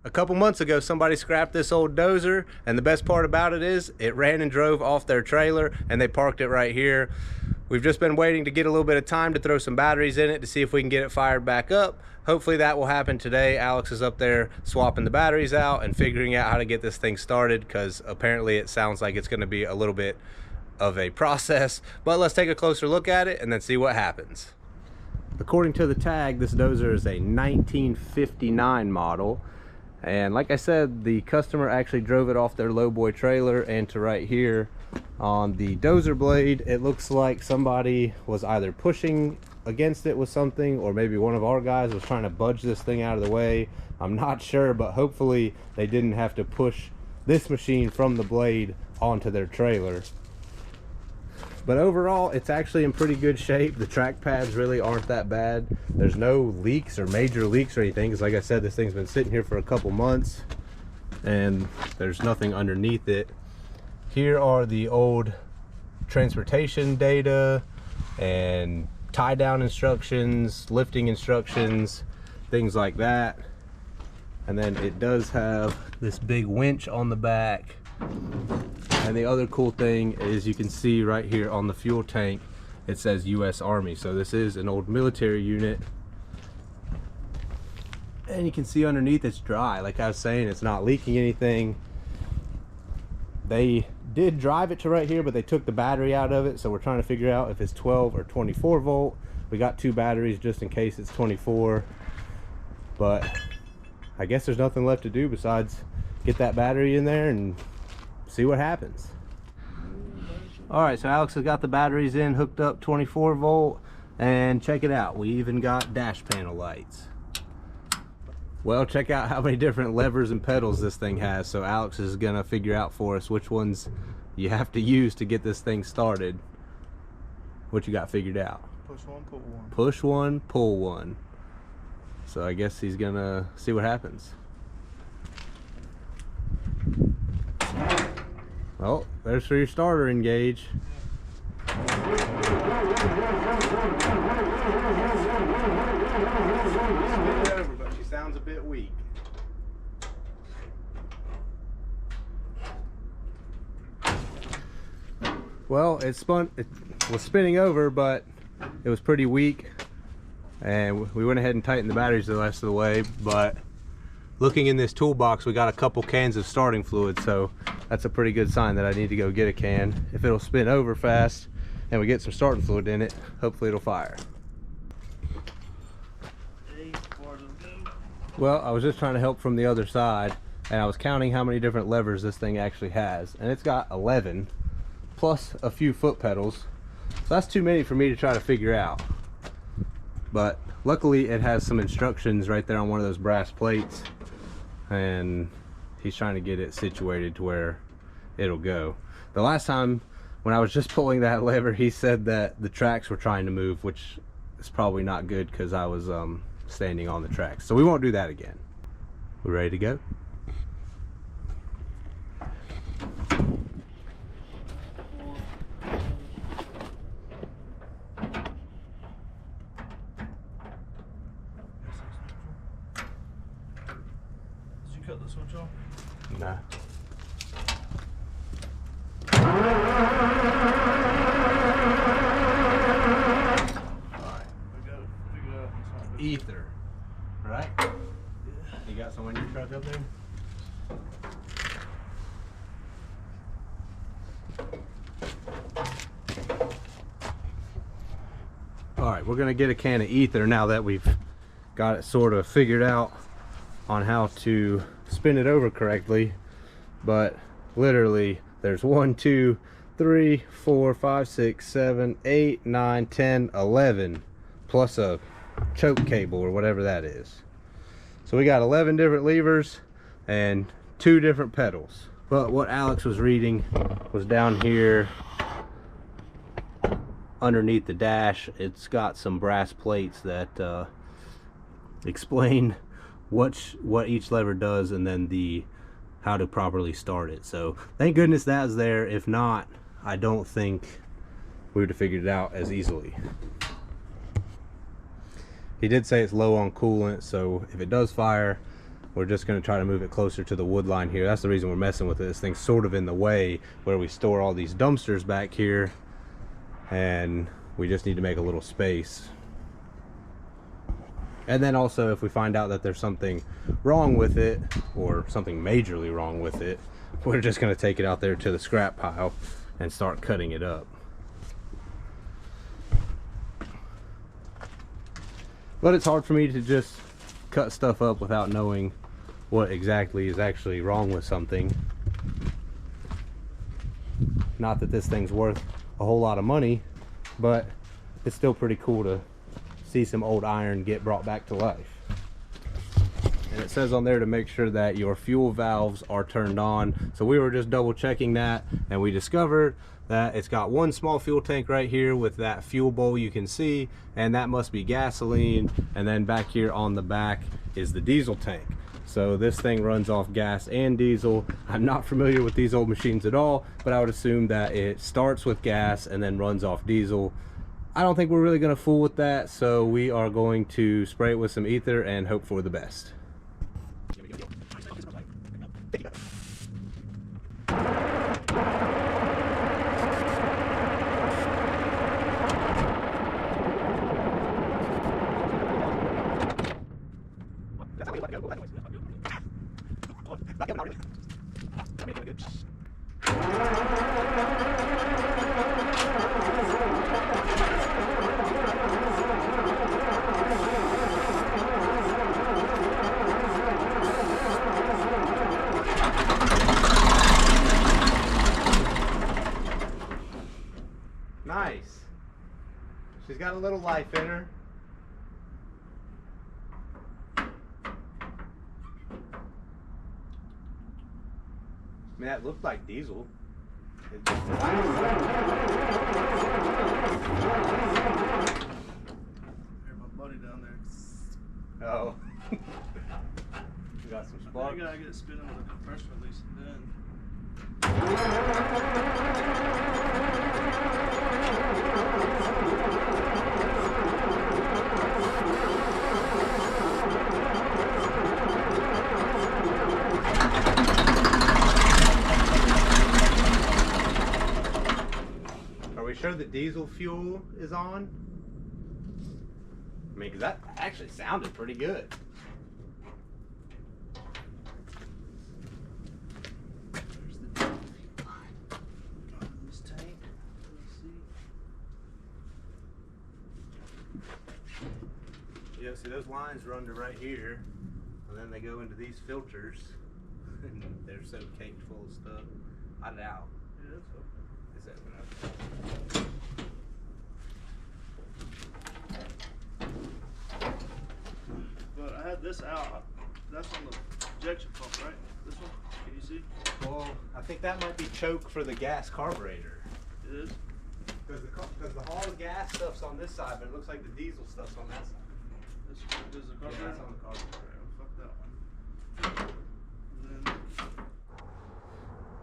A couple months ago, somebody scrapped this old dozer, and the best part about it is it ran and drove off their trailer, and they parked it right here. We've just been waiting to get a little bit of time to throw some batteries in it to see if we can get it fired back up. Hopefully that will happen today. Alex is up there swapping the batteries out and figuring out how to get this thing started, because apparently it sounds like it's going to be a little bit of a process. But let's take a closer look at it and then see what happens. According to the tag, this dozer is a 1959 model. And like I said, the customer actually drove it off their lowboy trailer, and to right here on the dozer blade, it looks like somebody was either pushing against it with something, or maybe one of our guys was trying to budge this thing out of the way. I'm not sure, but hopefully they didn't have to push this machine from the blade onto their trailer. But overall, it's actually in pretty good shape. The track pads really aren't that bad. There's no leaks or major leaks or anything, because like I said, this thing's been sitting here for a couple months and there's nothing underneath it. Here are the old transportation data and tie down instructions, lifting instructions, things like that. And then it does have this big winch on the back. And the other cool thing is you can see right here on the fuel tank, it says US Army. So this is an old military unit. And you can see underneath it's dry. Like I was saying, it's not leaking anything. They did drive it to right here, but they took the battery out of it. So we're trying to figure out if it's 12 or 24 volt. We got two batteries just in case it's 24. But I guess there's nothing left to do besides get that battery in there and see what happens. All right, so Alex has got the batteries in, hooked up 24 volt, and check it out, we even got dash panel lights. Well, check out how many different levers and pedals this thing has. So Alex is gonna figure out for us which ones you have to use to get this thing started. What you got figured out? Push one, pull one. Push one, pull one. So I guess he's gonna see what happens. Well, there's for your starter engage. But she sounds a bit weak. Well, it was spinning over, but it was pretty weak. And we went ahead and tightened the batteries the rest of the way. But looking in this toolbox, we got a couple cans of starting fluid, so that's a pretty good sign that I need to go get a can. If it'll spin over fast and we get some starting fluid in it, hopefully it'll fire. Well, I was just trying to help from the other side, and I was counting how many different levers this thing actually has, and it's got 11 plus a few foot pedals. So that's too many for me to try to figure out. But luckily it has some instructions right there on one of those brass plates, and he's trying to get it situated to where it'll go. The last time when I was just pulling that lever, he said that the tracks were trying to move, which is probably not good because I was standing on the tracks. So we won't do that again. We ready to go? Did you cut the switch off? Nah. Ether, right? Yeah. You got some on your truck up there? All right, we're gonna get a can of ether now that we've got it sort of figured out on how to spin it over correctly. But literally there's 1, 2, 3, 4, 5, 6, 7, 8, 9, 10, 11 plus a choke cable or whatever that is. So we got 11 different levers and 2 different pedals. But what Alex was reading was down here underneath the dash. It's got some brass plates that explain what each lever does, and then how to properly start it. So thank goodness that's there. If not, I don't think we would have figured it out as easily. He did say it's low on coolant, so if it does fire, we're just going to try to move it closer to the wood line here. That's the reason we're messing with it. This thing's sort of in the way where we store all these dumpsters back here, and we just need to make a little space. And then also, if we find out that there's something wrong with it, or something majorly wrong with it, we're just going to take it out there to the scrap pile and start cutting it up. But it's hard for me to just cut stuff up without knowing what exactly is actually wrong with something. Not that this thing's worth a whole lot of money, but it's still pretty cool to see some old iron get brought back to life. And it says on there to make sure that your fuel valves are turned on. So we were just double checking that, and we discovered that it's got one small fuel tank right here with that fuel bowl you can see, and that must be gasoline. And then back here on the back is the diesel tank. So this thing runs off gas and diesel. I'm not familiar with these old machines at all, but I would assume that it starts with gas and then runs off diesel. I don't think we're really going to fool with that, so we are going to spray it with some ether and hope for the best. Nice. She's got a little life in her. I mean, that looked like diesel. Here's my buddy down there. Oh. We got some sparks. You gotta get it spinning with a compressor release and then. Are we sure the diesel fuel is on? I mean, 'cause that actually sounded pretty good. Yeah, see those lines run to right here, and then they go into these filters, and they're so caked full of stuff. I doubt. Yeah, that's okay. Is that But I had this out. That's on the injection pump, right? This one? Can you see? Well, I think that might be choke for the gas carburetor. It is? Because all the gas stuff's on this side, but it looks like the diesel stuff's on that side. This is the Yeah, carburetor? that's on the carburetor. Fuck that one. And then,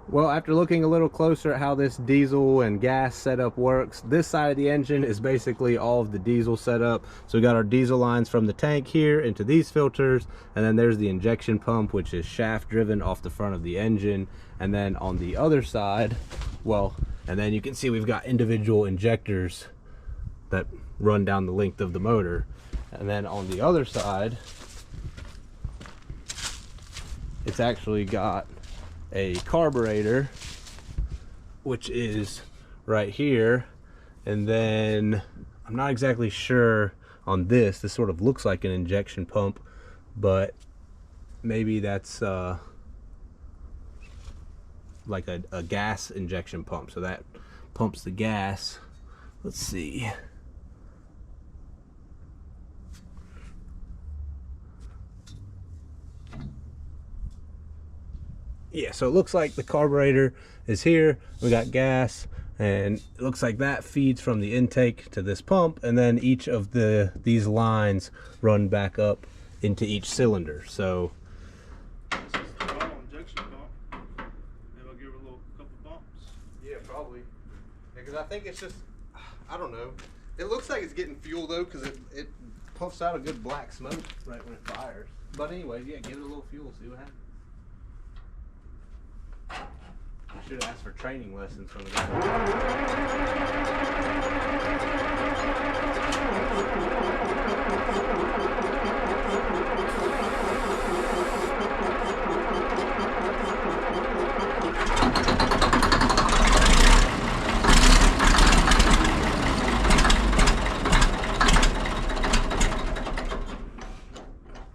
Well, after looking a little closer at how this diesel and gas setup works, this side of the engine is basically all of the diesel setup. So we got our diesel lines from the tank here into these filters, and then there's the injection pump, which is shaft driven off the front of the engine. And then on the other side, well, and then you can see we've got individual injectors that run down the length of the motor. And then on the other side, it's actually got a carburetor, which is right here. And then I'm not exactly sure on this. This sort of looks like an injection pump, but maybe that's like a gas injection pump. So that pumps the gas. Let's see. Yeah, so it looks like the carburetor is here. We got gas, and it looks like that feeds from the intake to this pump, and then each of these lines run back up into each cylinder. So this is the normal injection pump. Maybe I'll give her a couple bumps. yeah, probably. Because I think it's just, I don't know. It looks like it's getting fuel though, because it puffs out a good black smoke right when it fires. But anyways, yeah, give it a little fuel, see what happens. I should have asked for training lessons from the guy.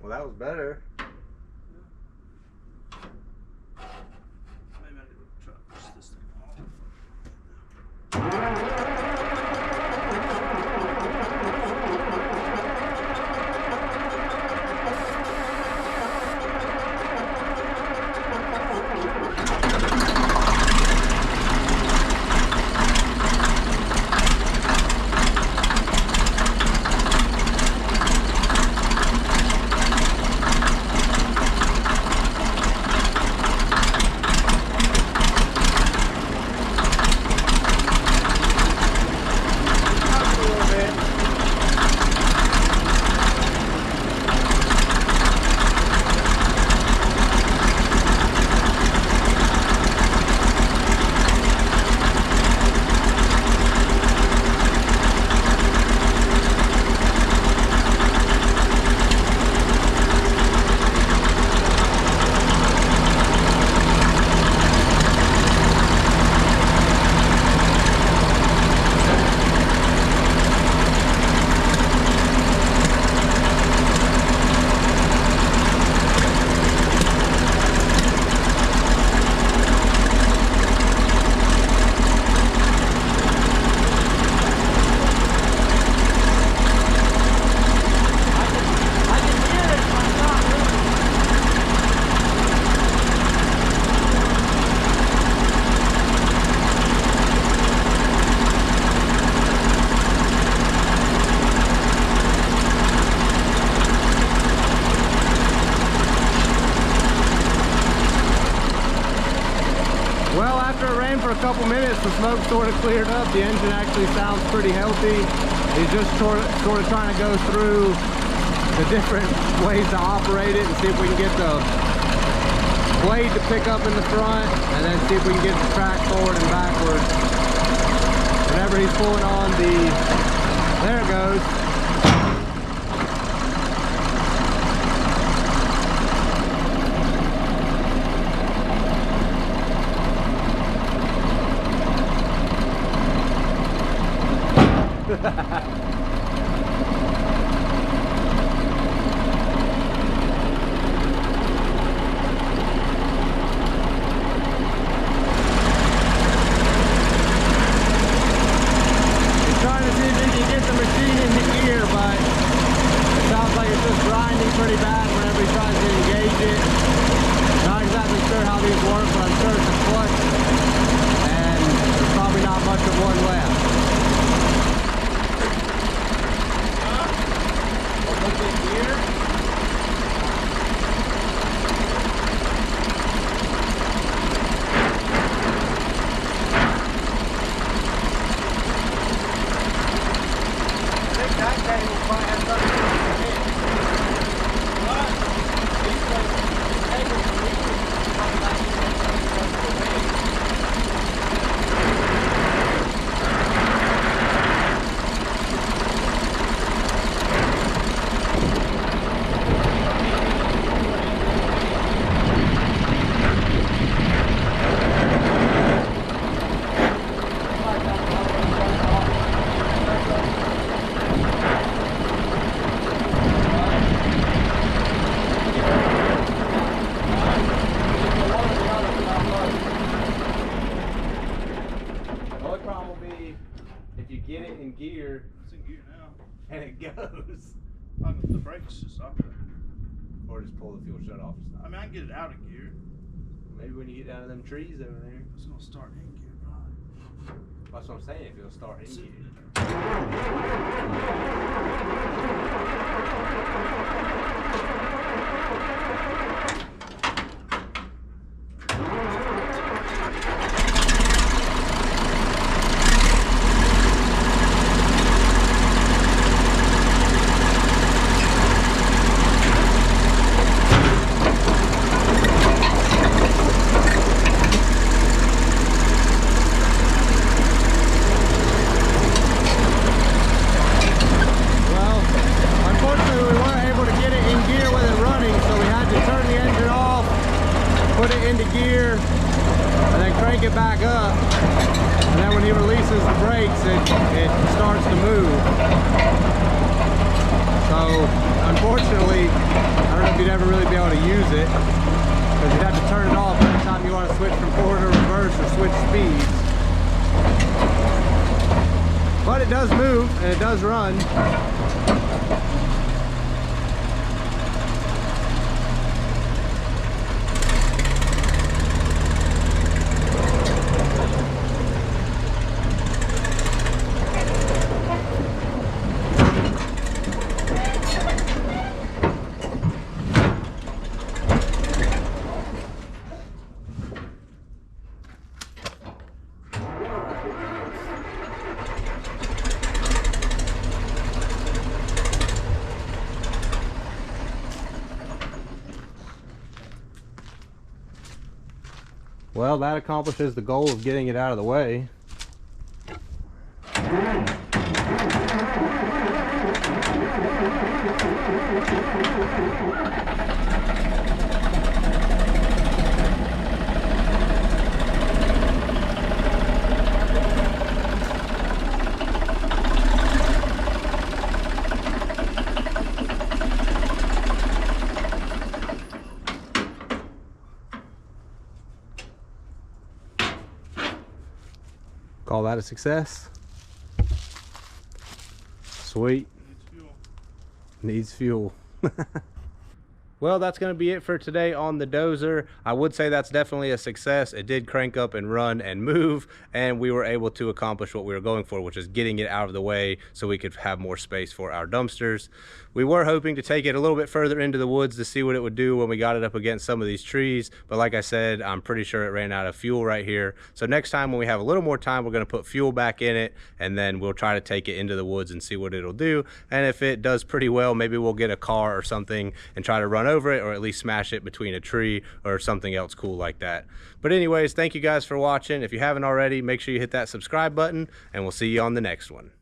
Well, that was better. Maybe I need to try to push this thing off. Well, after it ran for a couple minutes, the smoke sort of cleared up. The engine actually sounds pretty healthy. He's just sort of trying to go through the different ways to operate it and see if we can get the blade to pick up in the front, and then see if we can get the track forward and backward. Whenever he's pulling on the, there it goes. And it goes. The brakes just off there. Or just pull the fuel shut off. I mean, I can get it out of gear. Maybe when you get down to them trees over there. It's gonna start in gear, probably. That's what I'm saying, if it'll start in gear. gear and then crank it back up. And then when he releases the brakes, it starts to move. So unfortunately, I don't know if you'd ever really be able to use it, because you'd have to turn it off every time you want to switch from forward to reverse or switch speeds. But it does move and it does run. Well, that accomplishes the goal of getting it out of the way. Call that a success. Sweet. Needs fuel. Well, that's going to be it for today on the Dozer. I would say that's definitely a success. It did crank up and run and move, and we were able to accomplish what we were going for, which is getting it out of the way so we could have more space for our dumpsters. We were hoping to take it a little bit further into the woods to see what it would do when we got it up against some of these trees, but like I said, I'm pretty sure it ran out of fuel right here. So next time when we have a little more time, we're going to put fuel back in it, and then we'll try to take it into the woods and see what it'll do. And if it does pretty well, maybe we'll get a car or something and try to run over it, or at least smash it between a tree or something else cool like that. But anyways, thank you guys for watching. If you haven't already, make sure you hit that subscribe button, and we'll see you on the next one.